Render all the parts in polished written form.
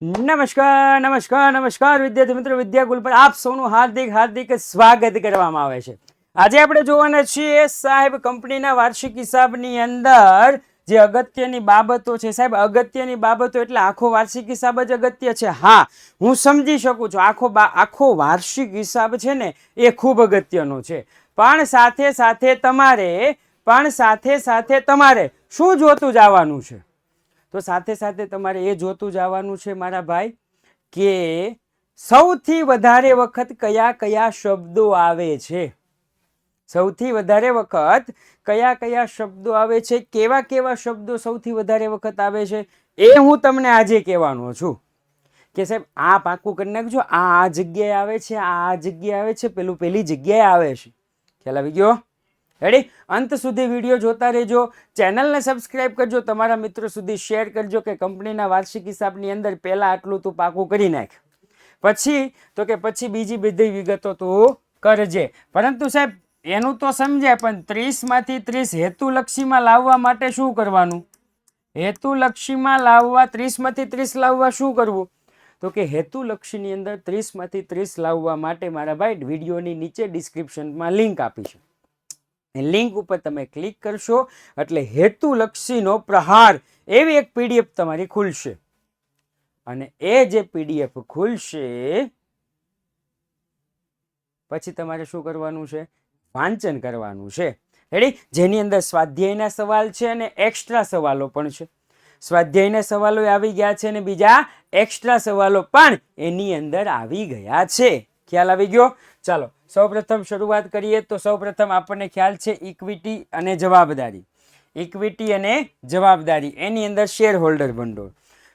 નમસ્કાર નમસ્કાર નમસ્કાર વિદ્યાર્થી મિત્રો, વિદ્યાકુલ પર આપ સૌનું હાર્દિક હાર્દિક સ્વાગત કરવામાં આવે છે. આજે આપણે જોવાના છીએ સાહેબ કંપનીના વાર્ષિક હિસાબની અંદર જે અગત્યની બાબતો છે. સાહેબ અગત્યની બાબતો એટલે આખો વાર્ષિક હિસાબ જ અગત્ય છે? હા, હું સમજી શકું છું. આખો વાર્ષિક હિસાબ છે ને એ ખૂબ અગત્યનો છે, પણ સાથે સાથે તમારે શું જોતું જવાનું છે? તો સાથે સાથે તમારે એ જોતું જવાનું છે મારા ભાઈ કે સૌથી વધારે વખત કયા કયા શબ્દો આવે છે. સૌથી વધારે વખત કયા કયા શબ્દો આવે છે, કેવા કેવા શબ્દો સૌથી વધારે વખત આવે છે, એ હું તમને આજે કહેવાનો છું. કે સાહેબ આ પાકું કરી નાખજો, આ જગ્યાએ આવે છે, આ જગ્યાએ આવે છે, પેલું પેલી જગ્યાએ આવે છે. ખ્યાલ આવી ગયો? રેડી? અંત સુધી વિડીયો જોતા રહેજો. ચેનલને સબસ્ક્રાઇબ કરજો, તમારા મિત્રો સુધી શેર કરજો કે કંપનીના વાર્ષિક હિસાબની અંદર પહેલા આટલું તું પાકું કરી નાખ, પછી બીજી બધી વિગતો તું કરજે. પરંતુ સાહેબ એનું તો સમજાય, પણ 30 માંથી 30 હેતુલક્ષીમાં લાવવા માટે શું કરવાનું? હેતુલક્ષીમાં લાવવા 30 માંથી 30 લાવવા શું કરવું? તો કે હેતુલક્ષીની અંદર 30 માંથી 30 લાવવા માટે મારા ભાઈ વિડીયોની નીચે ડિસ્ક્રિપ્શનમાં લિંક આપી છે. લિંક ઉપર તમે ક્લિક કરશો એટલે હેતુલક્ષીનો પ્રહાર એવી એક પીડીએફ તમારી ખુલશે, અને એ જે પીડીએફ ખુલશે પછી તમારે શું કરવાનું છે? વાંચન કરવાનું છે. રેડી? જેની અંદર સ્વાધ્યાયના સવાલ છે અને એક્સ્ટ્રા સવાલો પણ છે. સ્વાધ્યાયના સવાલો આવી ગયા છે અને બીજા એક્સ્ટ્રા સવાલો પણ એની અંદર આવી ગયા છે. ખ્યાલ આવી ગયો? ચાલો સૌપ્રથમ શરૂઆત કરીએ તો સૌપ્રથમ આપણને ખ્યાલ છે ઇક્વિટી અને જવાબદારી. ઇક્વિટી અને જવાબદારી એની અંદર શેર હોલ્ડર ભંડોળ.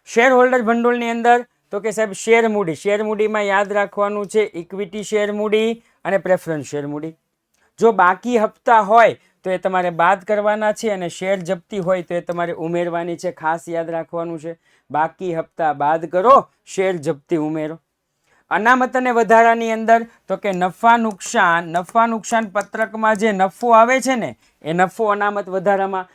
શેર હોલ્ડર ભંડોળની અંદર તો કે સાહેબ શેર મૂડી. શેર મૂડીમાં યાદ રાખવાનું છે ઇક્વિટી શેર મૂડી અને પ્રેફરન્સ શેર મૂડી. જો બાકી હપ્તા હોય તો એ તમારે બાદ કરવાના છે, અને શેર જપ્તી હોય તો એ તમારે ઉમેરવાની છે. ખાસ યાદ રાખવાનું છે, બાકી હપ્તા બાદ કરો, શેર જપ્તી ઉમેરો. અનામત અને વધારાની અંદર તો કે નફા નુકસાન પત્રકમાં જે નફો આવે છે ને એ નફો અનામત વધારામાં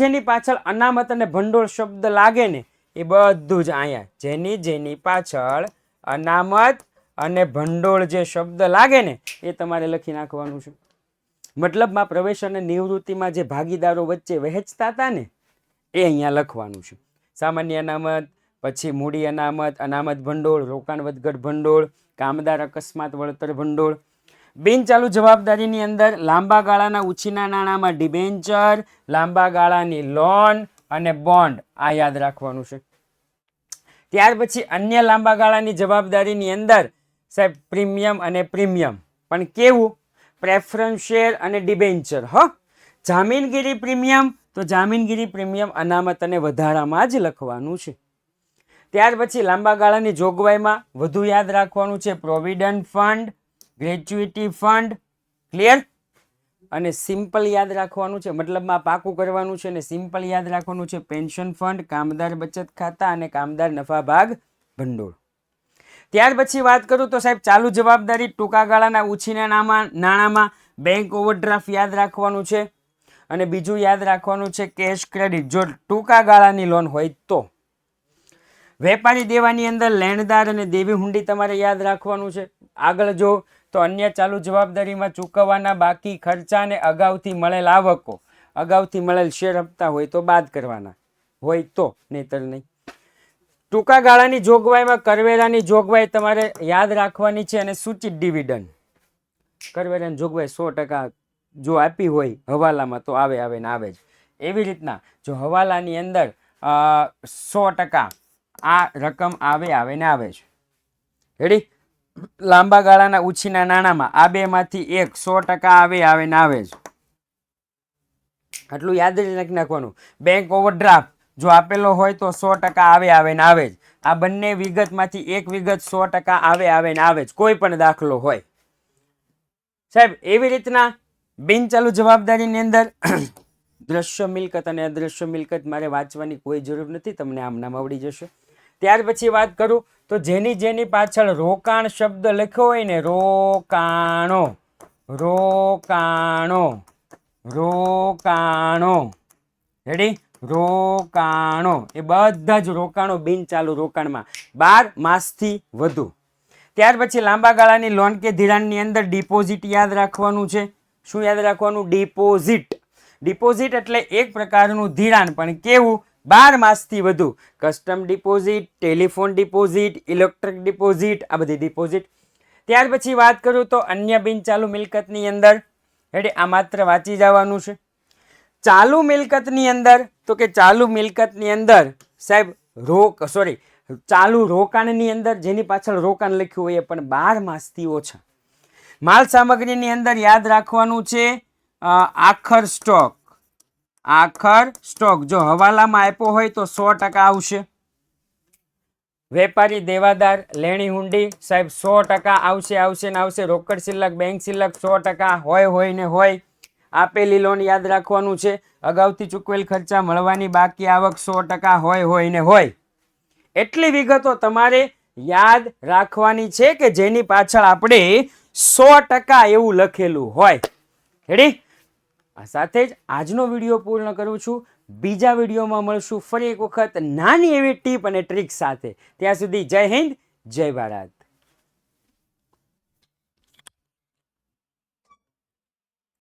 જેની પાછળ અનામત અને ભંડોળ શબ્દ લાગે ને એ બધું જ અહીંયા જેની પાછળ અનામત અને ભંડોળ જે શબ્દ લાગે ને એ તમારે લખી નાખવાનું છે. મતલબમાં પ્રવેશ અને નિવૃત્તિમાં જે ભાગીદારો વચ્ચે વહેંચતા હતા ને એ અહીંયા લખવાનું છે. સામાન્ય અનામત, પછી મૂડી અનામત, અનામત ભંડોળ, રોકાણ વધઘટ ભંડોળ, કામદાર અકસ્માત વળતર ભંડોળ. બિનચાલુ જવાબદારીની અંદર લાંબા ગાળાના ઉછીના નાણાંમાં ડિબેન્ચર, લાંબા ગાળાની લોન અને બોન્ડ, આ યાદ રાખવાનું છે. ત્યાર પછી અન્ય લાંબા ગાળાની જવાબદારીની અંદર સાહેબ પ્રીમિયમ અને પ્રીમિયમ, પણ કેવું? પ્રેફરન્સ શેર અને ડિબેન્ચર. જામીનગીરી પ્રીમિયમ તો જામીનગીરી પ્રીમિયમ અનામત અને વધારામાં જ લખવાનું છે. ત્યાર પછી લાંબા ગાળાની જોગવાઈમાં વધુ યાદ રાખવાનું છે provident fund, gratuity fund. Clear? અને સિમ્પલ યાદ રાખવાનું છે, મતલબમાં પાકું કરવાનું છે, અને સિમ્પલ યાદ રાખવાનું છે પેન્શન ફંડ, કામદાર બચત ખાતા અને કામદાર નફા ભાગ ભંડોળ. ત્યાર પછી વાત કરું તો સાહેબ ચાલુ જવાબદારી ટૂંકા ગાળાના ઉછીના નાણાંમાં બેંક ઓવરડ્રાફ્ટ યાદ રાખવાનું છે, અને બીજું યાદ રાખવાનું છે કેશ ક્રેડિટ જો ટૂંકા ગાળાની લોન હોય તો. વેપારી દેવાની અંદર લેણદાર અને દેવી હુંડી તમારે યાદ રાખવાનું છે. આગળ જો તો અન્ય ચાલુ જવાબદારીમાં ચૂકવવાના બાકી ખર્ચા અને અગાઉથી મળેલ આવકો, અગાઉથી મળેલ શેર હપ્તા હોય તો બાદ કરવાના, હોય તો, નહીતર નહીં. ટૂંકા ગાળાની જોગવાઈમાં કરવેરાની જોગવાઈ તમારે યાદ રાખવાની છે, અને સૂચિત ડિવિડન્ડ. કરવેરાની જોગવાઈ 100% જો આપી હોય હવાલામાં તો આવે ને આવે જ. એવી રીતના જો હવાલાની અંદર 100% આ રકમ આવે ને આવે છે. રેડી? લાંબા ગાળાના ઉછીના નાણાંમાં આ બે માંથી એક 100% આવે ને આવે જ. આટલું યાદ જ રાખી નાખવાનું. બેંક ઓવરડ્રાફ્ટ જો આપેલો હોય તો 100% આવે ને આવે જ. આ બંને વિગતમાંથી એક વિગત 100% આવે ને આવે જ, કોઈ પણ દાખલો હોય. સાહેબ એવી રીતના બિનચાલુ જવાબદારીની અંદર દ્રશ્ય મિલકત અને અદ્રશ્ય મિલકત મારે વાંચવાની કોઈ જરૂર નથી, તમને આમનામ આવડી જશે. ત્યાર પછી વાત કરું તો જેની પાછળ રોકાણ શબ્દ લખ્યો હોય ને, રોકાણો. રેડી? રોકાણો, એ બધા જ રોકાણો બિન ચાલુ રોકાણમાં 12 માસથી વધુ. ત્યાર પછી લાંબા ગાળાની લોન કે ધિરાણની અંદર ડિપોઝિટ યાદ રાખવાનું છે. શું યાદ રાખવાનું? ડિપોઝિટ. ડિપોઝિટ એટલે એક પ્રકારનું ધિરાણ, પણ કેવું? 12 માસથી વધુ. Custom deposit, telephone deposit, electric deposit, આ બધી ડિપોઝિટ. ત્યાર પછી વાત કરું તો અન્ય બિન ચાલુ મિલકતની અંદર, એટલે આ માત્ર વાંચી જવાનું છે. ચાલુ મિલકતની અંદર તો કે ચાલુ મિલકતની અંદર સાહેબ ચાલુ રોકાણની અંદર જેની પાછળ રોકાણ લખ્યું હોય એ પણ 12 માસથી ઓછા. માલ સામગ્રીની અંદર યાદ રાખવાનું છે આખર સ્ટોક. આખર સ્ટોક જો હવાલામાં આપ્યો હોય તો 100% આવશે. વેપારી દેવાદાર લેણી હુંડી સાહેબ 100% આવશે ને આવશે. રોકડ શિલ્લક બેંક શિલ્લક 100% હોય ને હોય. આપેલી લોન યાદ રાખવાનું છે. અગાઉથી ચૂકવેલ ખર્ચા મળવાની બાકી આવક 100% હોય ને હોય. એટલી વિગતો તમારે યાદ રાખવાની છે કે જેની પાછળ આપણે 100% એવું લખેલું હોય. રેડી? આ સાથે જ આજનો વિડીયો પૂર્ણ કરું છું. બીજા વિડીયોમાં મળશું ફરી એક વખત નાની એવી ટીપ અને ટ્રીક સાથે. ત્યાં સુધી જય હિન્દ, જય ભારત.